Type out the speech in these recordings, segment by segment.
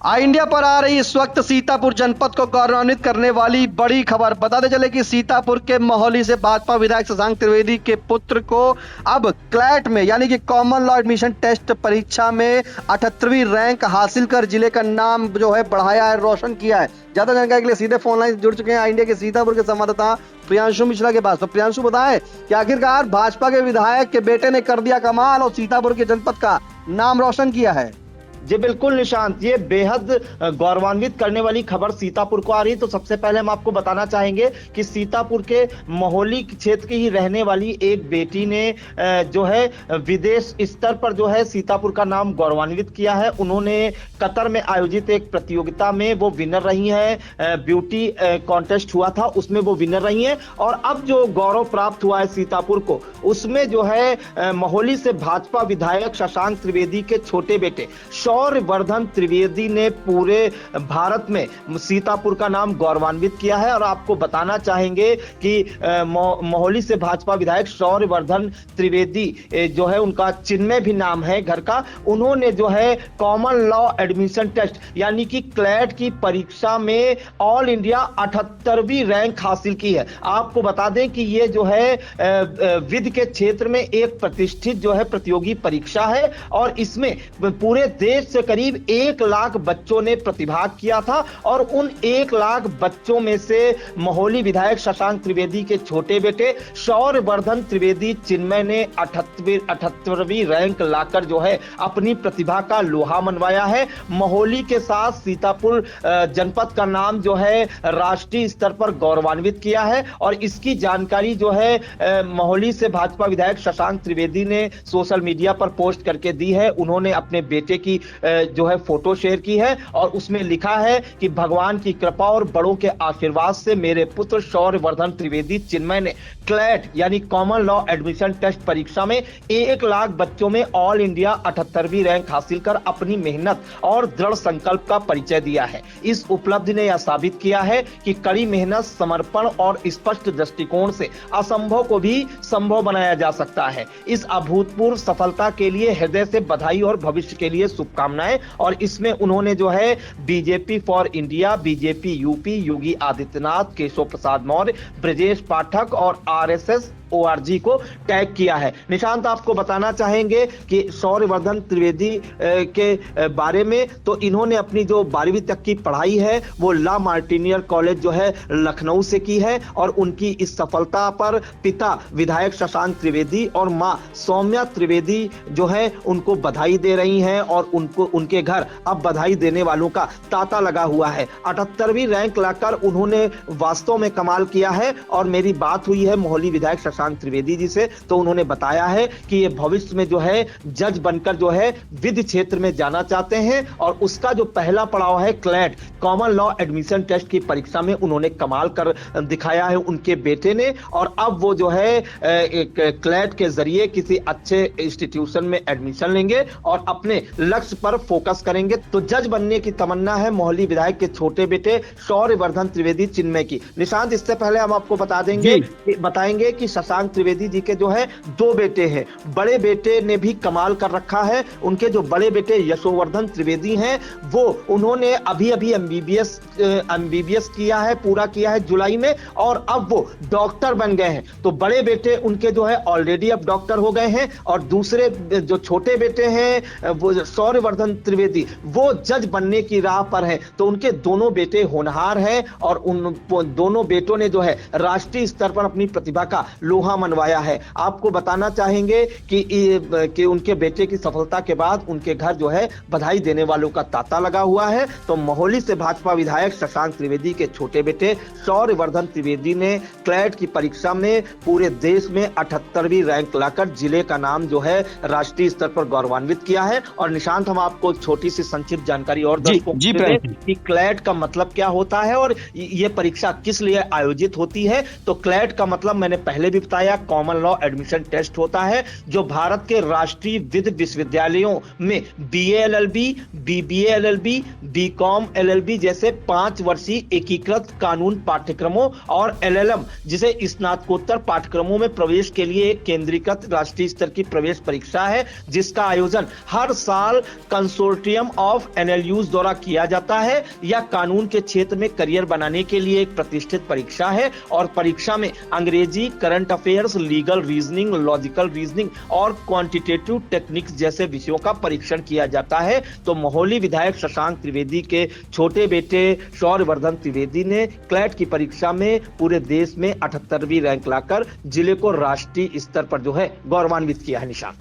India पर आ रही इस वक्त सीतापुर जनपद को गौरवान्वित करने वाली बड़ी खबर। बताते चले कि सीतापुर के मोहाली से भाजपा विधायक शशांक त्रिवेदी के पुत्र को अब क्लैट में यानी कि कॉमन लॉ एडमिशन टेस्ट परीक्षा में 78वीं रैंक हासिल कर जिले का नाम जो है बढ़ाया है, रोशन किया है। ज्यादा जानकारी के लिए सीधे फोन लाइन जुड़ चुके हैं इंडिया के सीतापुर के संवाददाता प्रियांशु मिश्रा के पास। तो प्रियांशु बताएं कि आखिरकार भाजपा के विधायक के बेटे ने कर दिया कमाल और सीतापुर के जनपद का नाम रोशन किया है। जी बिल्कुल निशांत, ये बेहद गौरवान्वित करने वाली खबर सीतापुर को आ रही है। तो सबसे पहले हम आपको बताना चाहेंगे कि सीतापुर के मोहाली क्षेत्र की ही रहने वाली एक बेटी ने जो है विदेश स्तर पर जो है सीतापुर का नाम गौरवान्वित किया है। उन्होंने कतर में आयोजित एक प्रतियोगिता में वो विनर रही हैं, ब्यूटी कॉन्टेस्ट हुआ था, उसमें वो विनर रही हैं। और अब जो गौरव प्राप्त हुआ है सीतापुर को, उसमें जो है मोहाली से भाजपा विधायक शशांक त्रिवेदी के छोटे बेटे शौर्यवर्धन त्रिवेदी ने पूरे भारत में सीतापुर का नाम गौरवान्वित किया है। और आपको बताना चाहेंगे कि मोहाली से भाजपा विधायक शौर्यवर्धन त्रिवेदी जो है, उनका चिन्मय भी नाम है घर का, उन्होंने जो है कॉमन लॉ एडमिशन टेस्ट यानी कि क्लैट की परीक्षा में ऑल इंडिया 78वीं रैंक हासिल की है। आपको बता दें कि ये जो है विधि के क्षेत्र में एक प्रतिष्ठित जो है प्रतियोगी परीक्षा है और इसमें पूरे देश से करीब 1 लाख बच्चों ने प्रतिभाग किया था। और उन 1 लाख बच्चों में से मोहाली विधायक शशांक त्रिवेदी के छोटे बेटे शौर्यवर्धन त्रिवेदी चिन्मय ने 78वीं रैंक लाकर जो है अपनी प्रतिभा का लोहा मनवाया है। मोहाली के साथ सीतापुर जनपद का नाम जो है राष्ट्रीय स्तर पर गौरवान्वित किया है। और इसकी जानकारी जो है मोहाली से भाजपा विधायक शशांक त्रिवेदी ने सोशल मीडिया पर पोस्ट करके दी है। उन्होंने अपने बेटे की जो है फोटो शेयर की है और उसमें लिखा है कि भगवान की कृपा और बड़ों के आशीर्वाद से मेरे पुत्र शौर्यवर्धन त्रिवेदी चिन्मय ने क्लैट यानी कॉमन लॉ एडमिशन टेस्ट परीक्षा में 1 लाख बच्चों में ऑल इंडिया 78वीं रैंक हासिल कर अपनी मेहनत और दृढ़ संकल्प का परिचय दिया है। इस उपलब्धि ने यह साबित किया है कि कड़ी मेहनत, समर्पण और स्पष्ट दृष्टिकोण से असंभव को भी संभव बनाया जा सकता है। इस अभूतपूर्व सफलता के लिए हृदय से बधाई और भविष्य के लिए शुभकामनाएं। और इसमें उन्होंने जो है BJP for India, BJP UP, Yogi Adityanath, Keshav Prasad Maurya, Brajesh Pathak और आरएसएस ORG को टैग किया है। निशांत, आपको बताना चाहेंगे कि शौर्यवर्धन त्रिवेदी के बारे में, तो इन्होंने अपनी जो 12वीं तक की पढ़ाई है वो ला मार्टिनियर कॉलेज जो है लखनऊ से की है। और उनकी इस सफलता पर पिता विधायक शशांक त्रिवेदी और मां सौम्या त्रिवेदी जो है उनको बधाई दे रही हैं और उनके घर अब बधाई देने वालों का तांता लगा हुआ है। 78वीं रैंक लाकर उन्होंने वास्तव में कमाल किया है। और मेरी बात हुई है मोहाली विधायक शशांक त्रिवेदी जी से, तो उन्होंने बताया है कि ये भविष्य में जो है जज बनकर जो है विधि क्षेत्र में जाना चाहते हैं। और उसका जो पहला पड़ाव है CLAT common law admission test की परीक्षा में उन्होंने कमाल कर दिखाया है उनके बेटे ने। और अब वो जो है क्लैट के जरिए किसी अच्छे इंस्टीट्यूशन में एडमिशन लेंगे और अपने लक्ष्य पर फोकस करेंगे। तो जज बनने की तमन्ना है मोहाली विधायक के छोटे बेटे शौर्यवर्धन त्रिवेदी चिन्मय की। निशांत, इससे पहले हम आपको बताएंगे कि शशांक त्रिवेदी जी के जो है 2 बेटे हैं। बड़े बेटे ने भी कमाल कर रखा है। उनके जो बड़े बेटे यशोवर्धन त्रिवेदी हैं वो उन्होंने अभी एमबीबीएस किया है, पूरा किया है जुलाई में, और अब वो डॉक्टर बन गए हैं। तो बड़े बेटे उनके जो है ऑलरेडी अब डॉक्टर हो गए हैं। और दूसरे जो छोटे बेटे हैं वो शौर्यवर्धन त्रिवेदी, वो जज बनने की राह पर हैं। तो उनके दोनों बेटे होनहार हैं और उन दोनों बेटों ने जो है राष्ट्रीय स्तर पर अपनी प्रतिभा का लोहा मनवाया है। आपको बताना चाहेंगे कि उनके बेटे की सफलता के बाद उनके घर जो है बधाई देने वालों का तांता लगा हुआ है। तो मोहाली से भाजपा विधायक शशांक त्रिवेदी के छोटे बेटे शौर्यवर्धन त्रिवेदी ने क्लैट की परीक्षा में पूरे देश में 78वीं रैंक लाकर जिले का नाम जो है राष्ट्रीय स्तर पर गौरवान्वित किया है। और निशांत, हम आपको छोटी सी संक्षिप्त जानकारी और दर्शकों को दें कि क्लैट का मतलब क्या होता है और ये परीक्षा किस लिए आयोजित होती है। तो क्लैट का मतलब मैंने पहले भी पात्रता या कॉमन लॉ एडमिशन टेस्ट होता है, जो भारत के राष्ट्रीय विधि विश्वविद्यालयों में BA LLB, BBA LLB, BCom LLB जैसे 5 वर्षीय एकीकृत कानून पाठ्यक्रमों और एलएलएम जिसे स्नातकोत्तर पाठ्यक्रमों में प्रवेश के लिए एक केंद्रीकृत राष्ट्रीय स्तर की प्रवेश परीक्षा है, जिसका आयोजन हर साल कंसोर्टियम ऑफ एनएलयूज द्वारा किया जाता है। यह कानून के क्षेत्र में करियर बनाने के लिए एक प्रतिष्ठित परीक्षा है और परीक्षा में अंग्रेजी, current affairs, legal reasoning, logical reasoning और क्वांटिटेटिव टेक्निक्स जैसे विषयों का परीक्षण किया जाता है। तो महोली विधायक शशांक त्रिवेदी के छोटे बेटे शौर्यवर्धन त्रिवेदी ने क्लैट की परीक्षा में पूरे देश में 78वीं रैंक लाकर जिले को राष्ट्रीय स्तर पर जो है गौरवान्वित किया है। निशांत,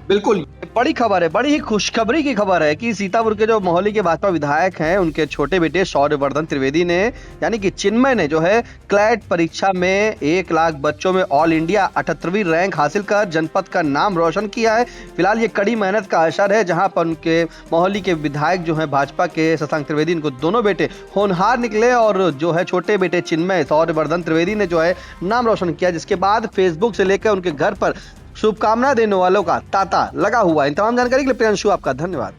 बिल्कुल बड़ी खबर है, बड़ी ही खुशखबरी की खबर है कि सीतापुर के जो मोहाली के भाजपा विधायक हैं उनके छोटे बेटे शौर्यवर्धन त्रिवेदी ने यानी कि चिन्मय ने जो है क्लैट परीक्षा में 1 लाख बच्चों में ऑल इंडिया 78वीं रैंक हासिल कर जनपद का नाम रोशन किया है। फिलहाल ये कड़ी मेहनत का असर है, जहां पर उनके मोहाली के विधायक जो है भाजपा के शशांक त्रिवेदी, इनको दोनों बेटे होनहार निकले और जो है छोटे बेटे चिन्मय शौर्यवर्धन त्रिवेदी ने जो है नाम रोशन किया, जिसके बाद फेसबुक से लेकर उनके घर पर शुभकामना देने वालों का तांता लगा हुआ है। इन तमाम जानकारी के लिए प्रियांशु आपका धन्यवाद।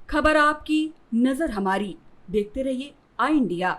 खबर आपकी, नजर हमारी। देखते रहिए आई इंडिया।